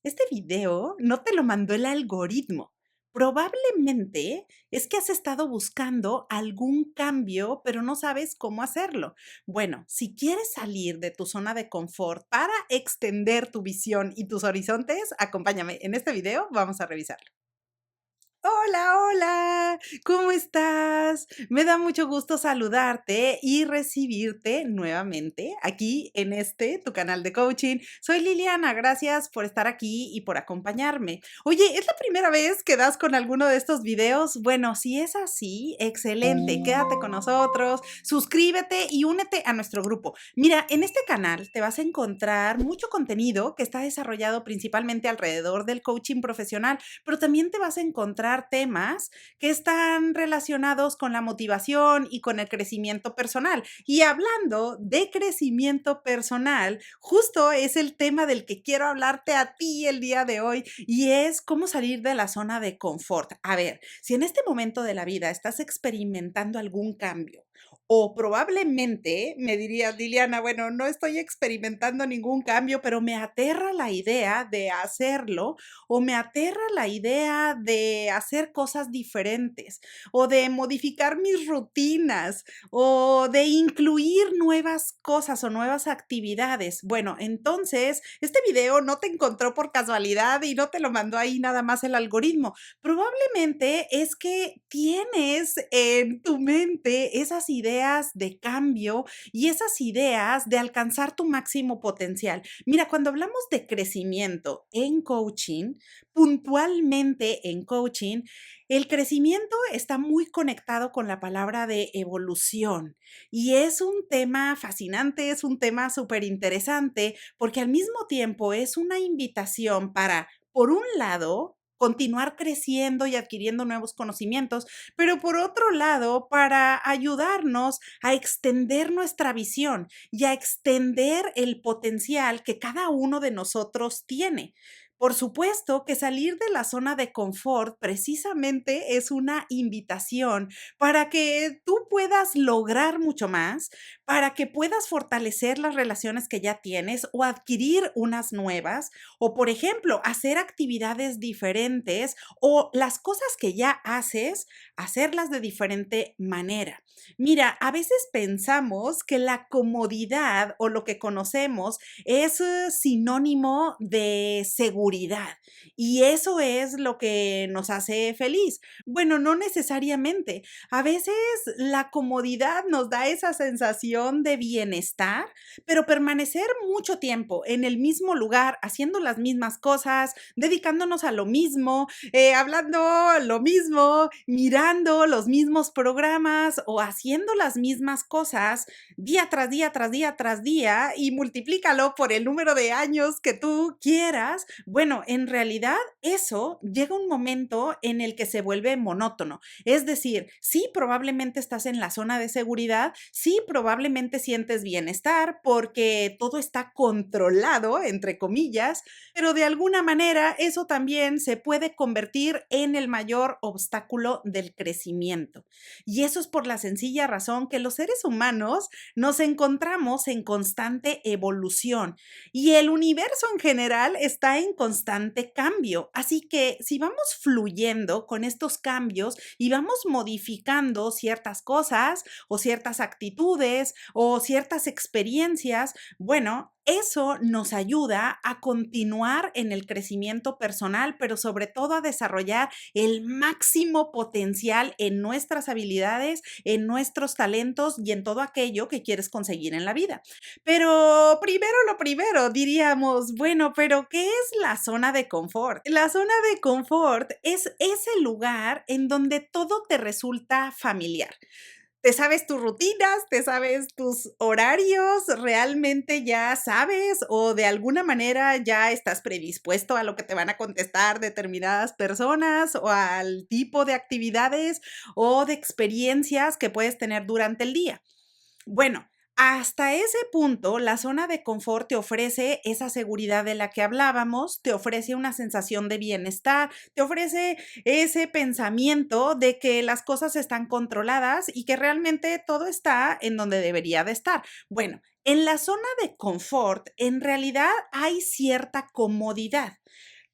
Este video no te lo mandó el algoritmo. Probablemente es que has estado buscando algún cambio, pero no sabes cómo hacerlo. Bueno, si quieres salir de tu zona de confort para extender tu visión y tus horizontes, acompáñame. En este video vamos a revisarlo. Hola, hola, ¿cómo estás? Me da mucho gusto saludarte y recibirte nuevamente aquí en tu canal de coaching. Soy Liliana, gracias por estar aquí y por acompañarme. Oye, ¿es la primera vez que das con alguno de estos videos? Bueno, si es así, excelente, quédate con nosotros, suscríbete y únete a nuestro grupo. Mira, en este canal te vas a encontrar mucho contenido que está desarrollado principalmente alrededor del coaching profesional, pero también te vas a encontrar temas que están relacionados con la motivación y con el crecimiento personal. Y hablando de crecimiento personal, justo es el tema del que quiero hablarte a ti el día de hoy y es cómo salir de la zona de confort. A ver, si en este momento de la vida estás experimentando algún cambio o probablemente me dirías, Liliana, bueno, no estoy experimentando ningún cambio, pero me aterra la idea de hacerlo o me aterra la idea de hacer cosas diferentes o de modificar mis rutinas o de incluir nuevas cosas o nuevas actividades. Bueno, entonces este video no te encontró por casualidad y no te lo mandó ahí nada más el algoritmo. Probablemente es que tienes en tu mente esas ideas de cambio y esas ideas de alcanzar tu máximo potencial. Mira, cuando hablamos de crecimiento en coaching, puntualmente en coaching, el crecimiento está muy conectado con la palabra de evolución y es un tema fascinante, es un tema súper interesante porque al mismo tiempo es una invitación para, por un lado, continuar creciendo y adquiriendo nuevos conocimientos, pero por otro lado, para ayudarnos a extender nuestra visión y a extender el potencial que cada uno de nosotros tiene. Por supuesto que salir de la zona de confort precisamente es una invitación para que tú puedas lograr mucho más, para que puedas fortalecer las relaciones que ya tienes o adquirir unas nuevas, o por ejemplo, hacer actividades diferentes o las cosas que ya haces, hacerlas de diferente manera. Mira, a veces pensamos que la comodidad o lo que conocemos es sinónimo de seguridad y eso es lo que nos hace feliz. Bueno, no necesariamente. A veces la comodidad nos da esa sensación de bienestar, pero permanecer mucho tiempo en el mismo lugar, haciendo las mismas cosas, dedicándonos a lo mismo, hablando lo mismo, mirando los mismos programas o haciendo las mismas cosas día tras día, tras día, tras día y multiplícalo por el número de años que tú quieras. Bueno, en realidad eso llega un momento en el que se vuelve monótono. Es decir, sí, probablemente estás en la zona de seguridad, sí, probablemente sientes bienestar porque todo está controlado, entre comillas, pero de alguna manera eso también se puede convertir en el mayor obstáculo del crecimiento. Y eso es por la sencilla razón que los seres humanos nos encontramos en constante evolución y el universo en general está en constante cambio. Así que si vamos fluyendo con estos cambios y vamos modificando ciertas cosas o ciertas actitudes o ciertas experiencias, bueno, eso nos ayuda a continuar en el crecimiento personal, pero sobre todo a desarrollar el máximo potencial en nuestras habilidades, en nuestros talentos y en todo aquello que quieres conseguir en la vida. Pero primero lo primero, diríamos, bueno, pero ¿qué es la zona de confort? La zona de confort es ese lugar en donde todo te resulta familiar. Te sabes tus rutinas, te sabes tus horarios, realmente ya sabes o de alguna manera ya estás predispuesto a lo que te van a contestar determinadas personas o al tipo de actividades o de experiencias que puedes tener durante el día. Bueno, Hasta ese punto, la zona de confort te ofrece esa seguridad de la que hablábamos, te ofrece una sensación de bienestar, te ofrece ese pensamiento de que las cosas están controladas y que realmente todo está en donde debería de estar. Bueno, en la zona de confort, en realidad hay cierta comodidad,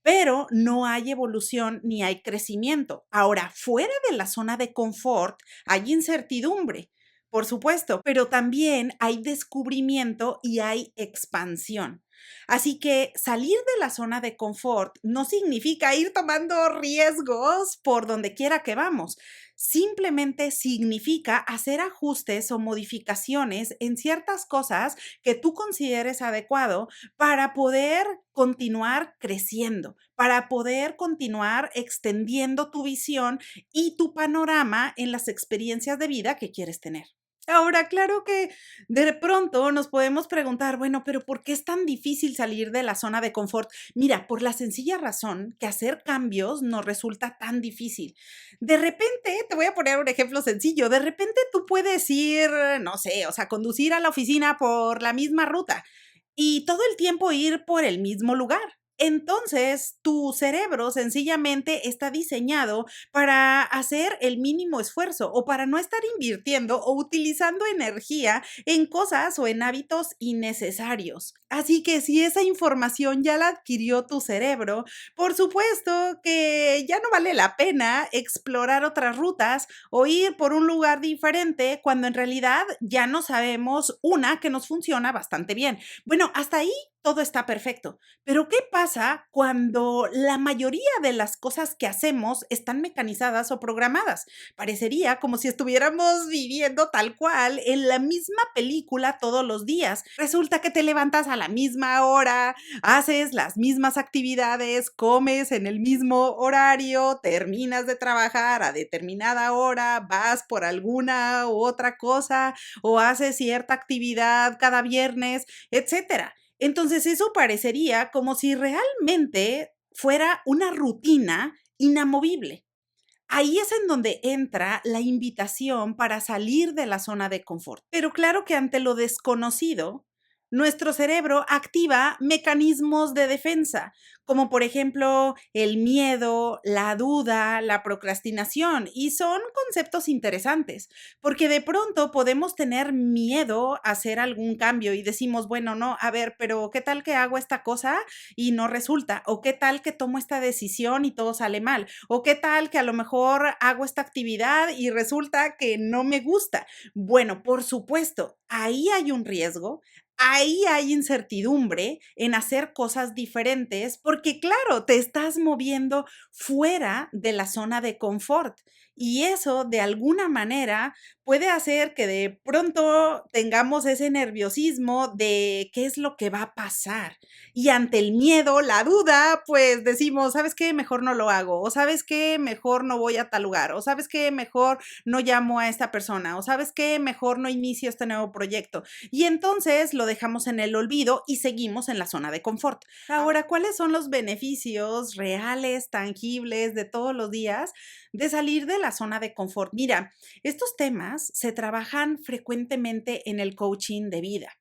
pero no hay evolución ni hay crecimiento. Ahora, fuera de la zona de confort hay incertidumbre, por supuesto, pero también hay descubrimiento y hay expansión. Así que salir de la zona de confort no significa ir tomando riesgos por donde quiera que vamos. Simplemente significa hacer ajustes o modificaciones en ciertas cosas que tú consideres adecuado para poder continuar creciendo, para poder continuar extendiendo tu visión y tu panorama en las experiencias de vida que quieres tener. Ahora, claro que de pronto nos podemos preguntar, bueno, pero ¿por qué es tan difícil salir de la zona de confort? Mira, por la sencilla razón que hacer cambios nos resulta tan difícil. De repente, te voy a poner un ejemplo sencillo, de repente tú puedes ir, no sé, o sea, conducir a la oficina por la misma ruta y todo el tiempo ir por el mismo lugar. Entonces, tu cerebro sencillamente está diseñado para hacer el mínimo esfuerzo o para no estar invirtiendo o utilizando energía en cosas o en hábitos innecesarios. Así que si esa información ya la adquirió tu cerebro, por supuesto que ya no vale la pena explorar otras rutas o ir por un lugar diferente cuando en realidad ya no sabemos una que nos funciona bastante bien. Bueno, hasta ahí todo está perfecto. Pero ¿qué pasa cuando la mayoría de las cosas que hacemos están mecanizadas o programadas? Parecería como si estuviéramos viviendo tal cual en la misma película todos los días. Resulta que te levantas a la misma hora, haces las mismas actividades, comes en el mismo horario, terminas de trabajar a determinada hora, vas por alguna u otra cosa o haces cierta actividad cada viernes, etcétera. Entonces, eso parecería como si realmente fuera una rutina inamovible. Ahí es en donde entra la invitación para salir de la zona de confort. Pero claro que ante lo desconocido, nuestro cerebro activa mecanismos de defensa, como por ejemplo el miedo, la duda, la procrastinación, y son conceptos interesantes, porque de pronto podemos tener miedo a hacer algún cambio y decimos, bueno, no, a ver, pero ¿qué tal que hago esta cosa y no resulta? ¿O qué tal que tomo esta decisión y todo sale mal? ¿O qué tal que a lo mejor hago esta actividad y resulta que no me gusta? Bueno, por supuesto, ahí hay un riesgo, ahí hay incertidumbre en hacer cosas diferentes, porque claro, te estás moviendo fuera de la zona de confort. Y eso, de alguna manera, puede hacer que de pronto tengamos ese nerviosismo de qué es lo que va a pasar. Y ante el miedo, la duda, pues decimos, ¿sabes qué? Mejor no lo hago. O ¿sabes qué? Mejor no voy a tal lugar. O ¿sabes qué? Mejor no llamo a esta persona. O ¿sabes qué? Mejor no inicio este nuevo proyecto. Y entonces lo dejamos en el olvido y seguimos en la zona de confort. Ahora, ¿cuáles son los beneficios reales, tangibles de todos los días de salir de la zona de confort? Mira, estos temas se trabajan frecuentemente en el coaching de vida,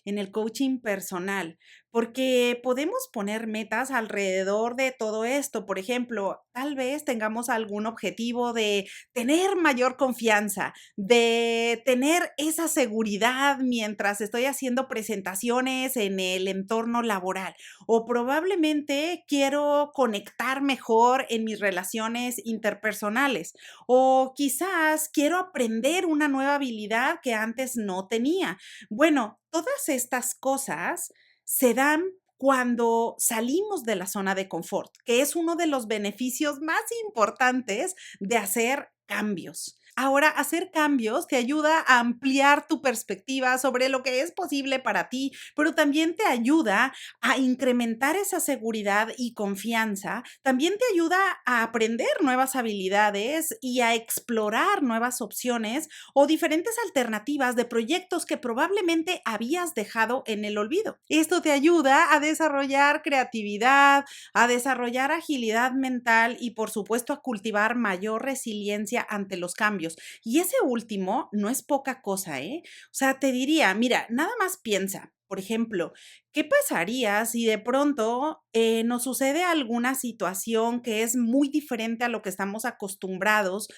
en el coaching personal, porque podemos poner metas alrededor de todo esto. Por ejemplo, tal vez tengamos algún objetivo de tener mayor confianza, de tener esa seguridad mientras estoy haciendo presentaciones en el entorno laboral, o probablemente quiero conectar mejor en mis relaciones interpersonales, o quizás quiero aprender una nueva habilidad que antes no tenía. Bueno, todas estas cosas se dan cuando salimos de la zona de confort, que es uno de los beneficios más importantes de hacer cambios. Ahora, hacer cambios te ayuda a ampliar tu perspectiva sobre lo que es posible para ti, pero también te ayuda a incrementar esa seguridad y confianza. También te ayuda a aprender nuevas habilidades y a explorar nuevas opciones o diferentes alternativas de proyectos que probablemente habías dejado en el olvido. Esto te ayuda a desarrollar creatividad, a desarrollar agilidad mental y por supuesto a cultivar mayor resiliencia ante los cambios. cambios. Y ese último no es poca cosa, ¿eh? O sea, te diría, mira, nada más piensa, por ejemplo, ¿qué pasaría si de pronto nos sucede alguna situación que es muy diferente a lo que estamos acostumbrados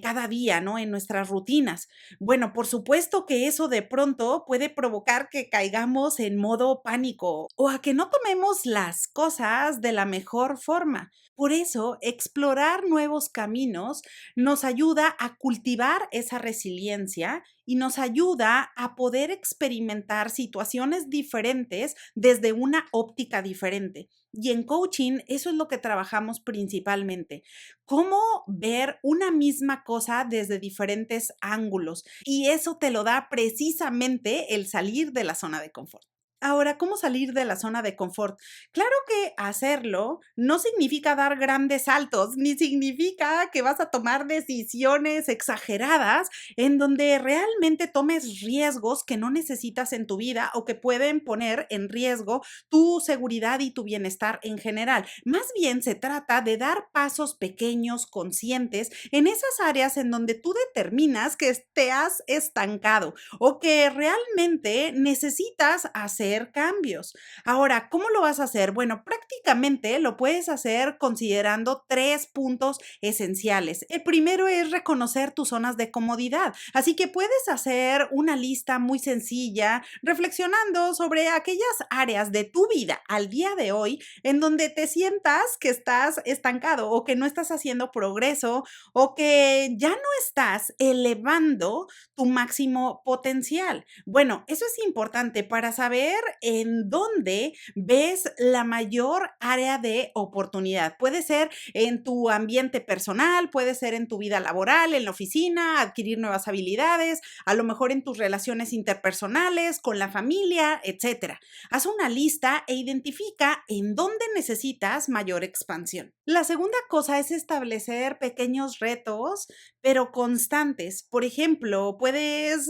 cada día, ¿no? En nuestras rutinas. Bueno, por supuesto que eso de pronto puede provocar que caigamos en modo pánico o a que no tomemos las cosas de la mejor forma. Por eso, explorar nuevos caminos nos ayuda a cultivar esa resiliencia y nos ayuda a poder experimentar situaciones diferentes desde una óptica diferente. Y en coaching, eso es lo que trabajamos principalmente. Cómo ver una misma cosa desde diferentes ángulos. Y eso te lo da precisamente el salir de la zona de confort. Ahora, ¿cómo salir de la zona de confort? Claro que hacerlo no significa dar grandes saltos, ni significa que vas a tomar decisiones exageradas en donde realmente tomes riesgos que no necesitas en tu vida o que pueden poner en riesgo tu seguridad y tu bienestar en general. Más bien se trata de dar pasos pequeños, conscientes, en esas áreas en donde tú determinas que te has estancado o que realmente necesitas hacer cambios. Ahora, ¿cómo lo vas a hacer? Bueno, prácticamente lo puedes hacer considerando tres puntos esenciales. El primero es reconocer tus zonas de comodidad. Así que puedes hacer una lista muy sencilla, reflexionando sobre aquellas áreas de tu vida al día de hoy en donde te sientas que estás estancado o que no estás haciendo progreso o que ya no estás elevando tu máximo potencial. Bueno, eso es importante para saber en dónde ves la mayor área de oportunidad. Puede ser en tu ambiente personal, puede ser en tu vida laboral, en la oficina, adquirir nuevas habilidades, a lo mejor en tus relaciones interpersonales, con la familia, etcétera. Haz una lista e identifica en dónde necesitas mayor expansión. La segunda cosa es establecer pequeños retos, pero constantes. Por ejemplo, puedes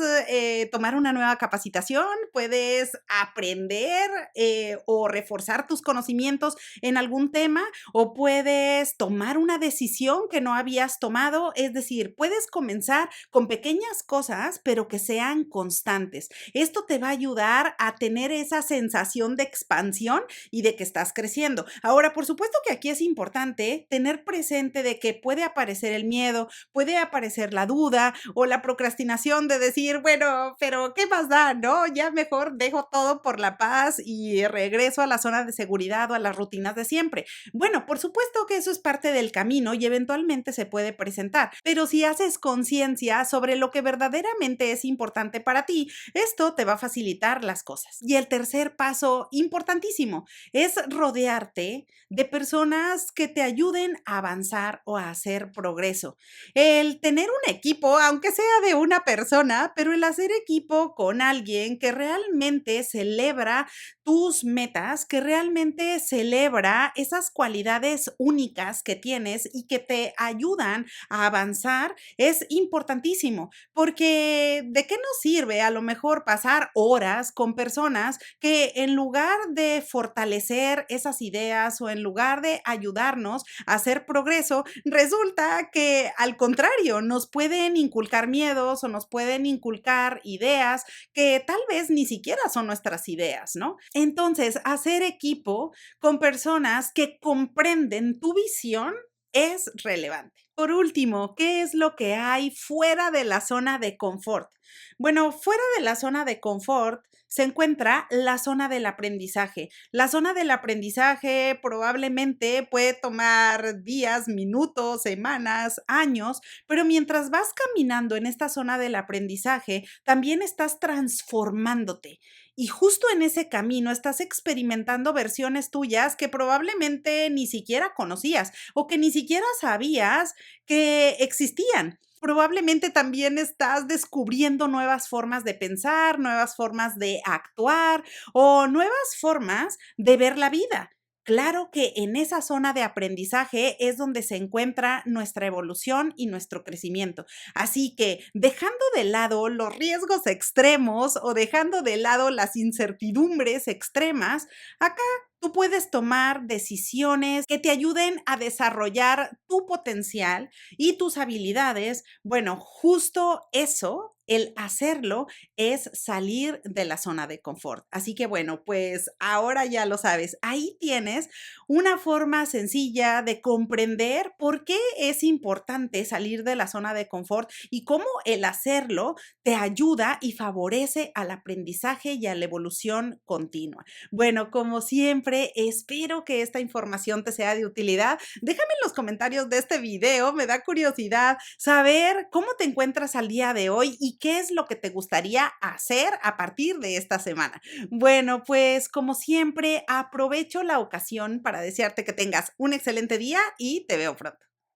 tomar una nueva capacitación, puedes aprender o reforzar tus conocimientos en algún tema o puedes tomar una decisión que no habías tomado. Es decir, puedes comenzar con pequeñas cosas, pero que sean constantes. Esto te va a ayudar a tener esa sensación de expansión y de que estás creciendo. Ahora, por supuesto que aquí es importante tener presente de que puede aparecer el miedo, puede aparecer la duda o la procrastinación de decir, bueno, pero ¿qué más da? ¿No? Ya mejor dejo todo por la paz y regreso a la zona de seguridad o a las rutinas de siempre. Bueno, por supuesto que eso es parte del camino y eventualmente se puede presentar, pero si haces conciencia sobre lo que verdaderamente es importante para ti, esto te va a facilitar las cosas. Y el tercer paso importantísimo es rodearte de personas que te ayuden a avanzar o a hacer progreso. El tener un equipo, aunque sea de una persona, pero el hacer equipo con alguien que realmente celebra tus metas, que realmente celebra esas cualidades únicas que tienes y que te ayudan a avanzar, es importantísimo, porque ¿de qué nos sirve a lo mejor pasar horas con personas que en lugar de fortalecer esas ideas o en lugar de ayudarnos a hacer progreso, resulta que al contrario, nos pueden inculcar miedos o nos pueden inculcar ideas que tal vez ni siquiera son nuestras ideas, ¿no? Entonces, hacer equipo con personas que comprenden tu visión es relevante. Por último, ¿qué es lo que hay fuera de la zona de confort? Bueno, fuera de la zona de confort se encuentra la zona del aprendizaje. La zona del aprendizaje probablemente puede tomar días, minutos, semanas, años, pero mientras vas caminando en esta zona del aprendizaje, también estás transformándote. Y justo en ese camino estás experimentando versiones tuyas que probablemente ni siquiera conocías o que ni siquiera sabías que existían. Probablemente también estás descubriendo nuevas formas de pensar, nuevas formas de actuar o nuevas formas de ver la vida. Claro que en esa zona de aprendizaje es donde se encuentra nuestra evolución y nuestro crecimiento. Así que dejando de lado los riesgos extremos o dejando de lado las incertidumbres extremas, acá Tú puedes tomar decisiones que te ayuden a desarrollar tu potencial y tus habilidades. Bueno, justo eso, el hacerlo, es salir de la zona de confort. Así que bueno, pues ahora ya lo sabes. Ahí tienes una forma sencilla de comprender por qué es importante salir de la zona de confort y cómo el hacerlo te ayuda y favorece al aprendizaje y a la evolución continua. Bueno, como siempre, espero que esta información te sea de utilidad. Déjame en los comentarios de este video, me da curiosidad saber cómo te encuentras al día de hoy y qué es lo que te gustaría hacer a partir de esta semana. Bueno, pues como siempre, aprovecho la ocasión para desearte que tengas un excelente día y te veo pronto.